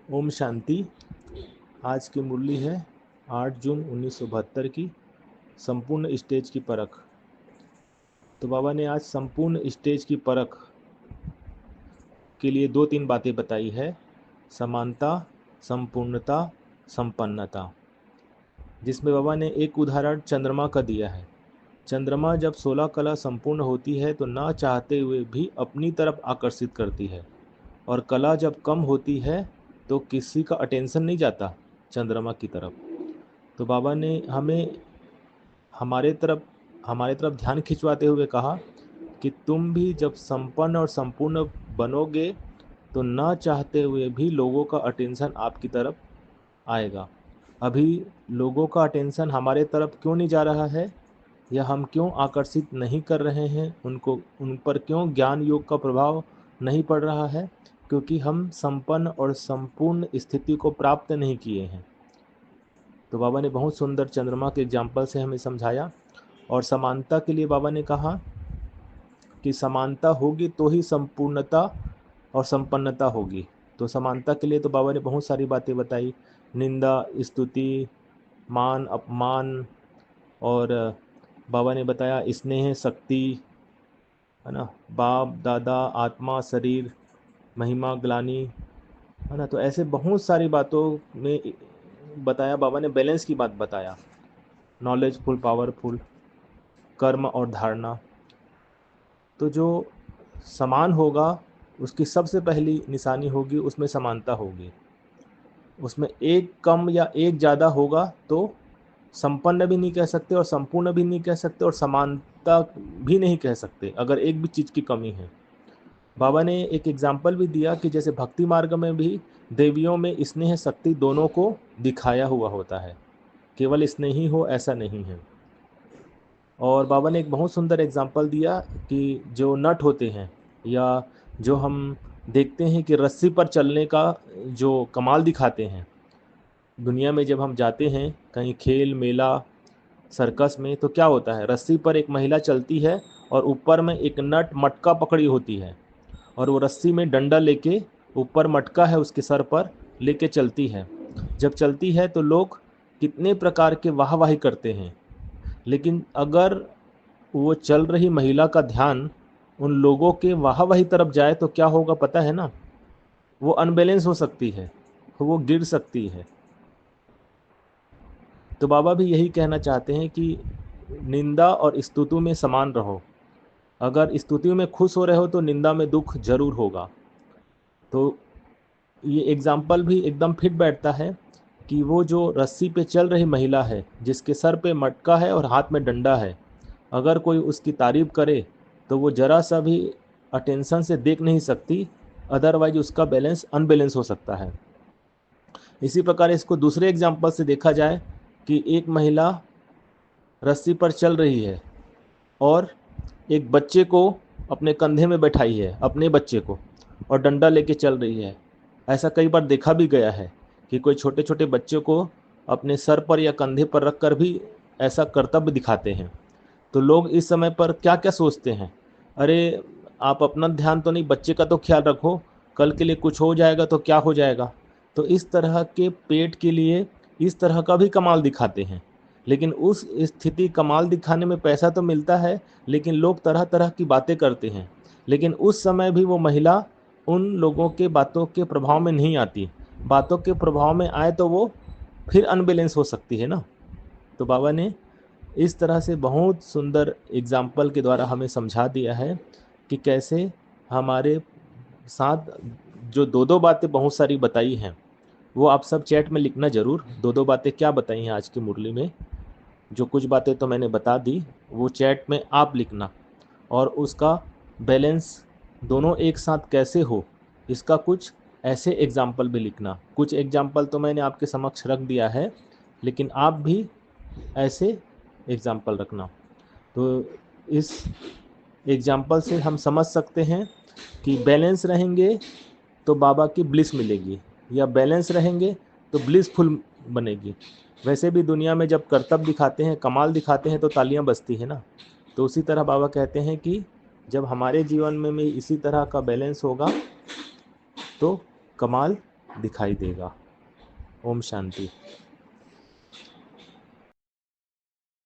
ओम शांति। आज की मुरली है 8 जून 1972 की, संपूर्ण स्टेज की परख। तो बाबा ने आज संपूर्ण स्टेज की परख के लिए 2-3 बातें बताई है। समानता, संपूर्णता, संपन्नता। जिसमें बाबा ने एक उदाहरण चंद्रमा का दिया है। चंद्रमा जब 16 कला संपूर्ण होती है तो ना चाहते हुए भी अपनी तरफ आकर्षित करती है, और कला जब कम होती है तो किसी का अटेंशन नहीं जाता चंद्रमा की तरफ। तो बाबा ने हमें हमारे तरफ ध्यान खिंचवाते हुए कहा कि तुम भी जब संपन्न और संपूर्ण बनोगे तो ना चाहते हुए भी लोगों का अटेंशन आपकी तरफ आएगा। अभी लोगों का अटेंशन हमारे तरफ क्यों नहीं जा रहा है, या हम क्यों आकर्षित नहीं कर रहे हैं उन पर क्यों ज्ञान योग का प्रभाव नहीं पड़ रहा है? क्योंकि हम संपन्न और संपूर्ण स्थिति को प्राप्त नहीं किए हैं। तो बाबा ने बहुत सुंदर चंद्रमा के एग्जाम्पल से हमें समझाया। और समानता के लिए बाबा ने कहा कि समानता होगी तो ही संपूर्णता और संपन्नता होगी। तो समानता के लिए तो बाबा ने बहुत सारी बातें बताई, निंदा, स्तुति, मान, अपमान, और बाबा ने बताया स्नेह, शक्ति, है ना, बाप, दादा, आत्मा, शरीर, महिमा, ग्लानि, है ना। तो ऐसे बहुत सारी बातों में बताया बाबा ने, बैलेंस की बात बताया, नॉलेजफुल, पावरफुल, कर्म और धारणा। तो जो समान होगा उसकी सबसे पहली निशानी होगी, उसमें समानता होगी। उसमें एक कम या एक ज़्यादा होगा तो संपन्न भी नहीं कह सकते और संपूर्ण भी नहीं कह सकते और समानता भी नहीं कह सकते अगर एक भी चीज़ की कमी है। बाबा ने एक एग्जाम्पल भी दिया कि जैसे भक्ति मार्ग में भी देवियों में स्नेह शक्ति दोनों को दिखाया हुआ होता है, केवल स्नेही हो ऐसा नहीं है। और बाबा ने एक बहुत सुंदर एग्जाम्पल दिया कि जो नट होते हैं, या जो हम देखते हैं कि रस्सी पर चलने का जो कमाल दिखाते हैं दुनिया में, जब हम जाते हैं कहीं खेल मेला सर्कस में, तो क्या होता है, रस्सी पर एक महिला चलती है और ऊपर में एक नट मटका पकड़ी होती है, और वो रस्सी में डंडा लेके, ऊपर मटका है उसके सर पर, लेके चलती है। जब चलती है तो लोग कितने प्रकार के वाहवाही करते हैं, लेकिन अगर वो चल रही महिला का ध्यान उन लोगों के वाहवाही तरफ जाए तो क्या होगा पता है ना, वो अनबैलेंस हो सकती है, वो गिर सकती है। तो बाबा भी यही कहना चाहते हैं कि निंदा और स्तुति में समान रहो। अगर स्तुति में खुश हो रहे हो तो निंदा में दुख जरूर होगा। तो ये एग्जाम्पल भी एकदम फिट बैठता है कि वो जो रस्सी पे चल रही महिला है, जिसके सर पे मटका है और हाथ में डंडा है, अगर कोई उसकी तारीफ करे तो वो ज़रा सा भी अटेंशन से देख नहीं सकती, अदरवाइज उसका बैलेंस अनबैलेंस हो सकता है। इसी प्रकार इसको दूसरे एग्जाम्पल से देखा जाए कि एक महिला रस्सी पर चल रही है और एक बच्चे को अपने कंधे में बैठाई है, अपने बच्चे को, और डंडा लेके चल रही है। ऐसा कई बार देखा भी गया है कि कोई छोटे छोटे बच्चे को अपने सर पर या कंधे पर रख कर भी ऐसा कर्तव्य दिखाते हैं। तो लोग इस समय पर क्या क्या सोचते हैं, अरे आप अपना ध्यान तो नहीं, बच्चे का तो ख्याल रखो, कल के लिए कुछ हो जाएगा तो क्या हो जाएगा। तो इस तरह के पेट के लिए इस तरह का भी कमाल दिखाते हैं, लेकिन उस स्थिति कमाल दिखाने में पैसा तो मिलता है, लेकिन लोग तरह तरह की बातें करते हैं। लेकिन उस समय भी वो महिला उन लोगों के बातों के प्रभाव में नहीं आती, बातों के प्रभाव में आए तो वो फिर अनबैलेंस हो सकती है ना। तो बाबा ने इस तरह से बहुत सुंदर एग्जाम्पल के द्वारा हमें समझा दिया है कि कैसे हमारे साथ जो दो दो बातें बहुत सारी बताई हैं, वो आप सब चैट में लिखना ज़रूर, दो दो बातें क्या बताई हैं आज की मुरली में। जो कुछ बातें तो मैंने बता दी वो चैट में आप लिखना, और उसका बैलेंस दोनों एक साथ कैसे हो, इसका कुछ ऐसे एग्जाम्पल भी लिखना। कुछ एग्जाम्पल तो मैंने आपके समक्ष रख दिया है, लेकिन आप भी ऐसे एग्जाम्पल रखना। तो इस एग्जाम्पल से हम समझ सकते हैं कि बैलेंस रहेंगे तो बाबा की ब्लिस मिलेगी, या बैलेंस रहेंगे तो ब्लिसफुल बनेगी। वैसे भी दुनिया में जब कर्तव्य दिखाते हैं, कमाल दिखाते हैं, तो तालियां बजती है ना। तो उसी तरह बाबा कहते हैं कि जब हमारे जीवन में भी इसी तरह का बैलेंस होगा तो कमाल दिखाई देगा। ओम शांति।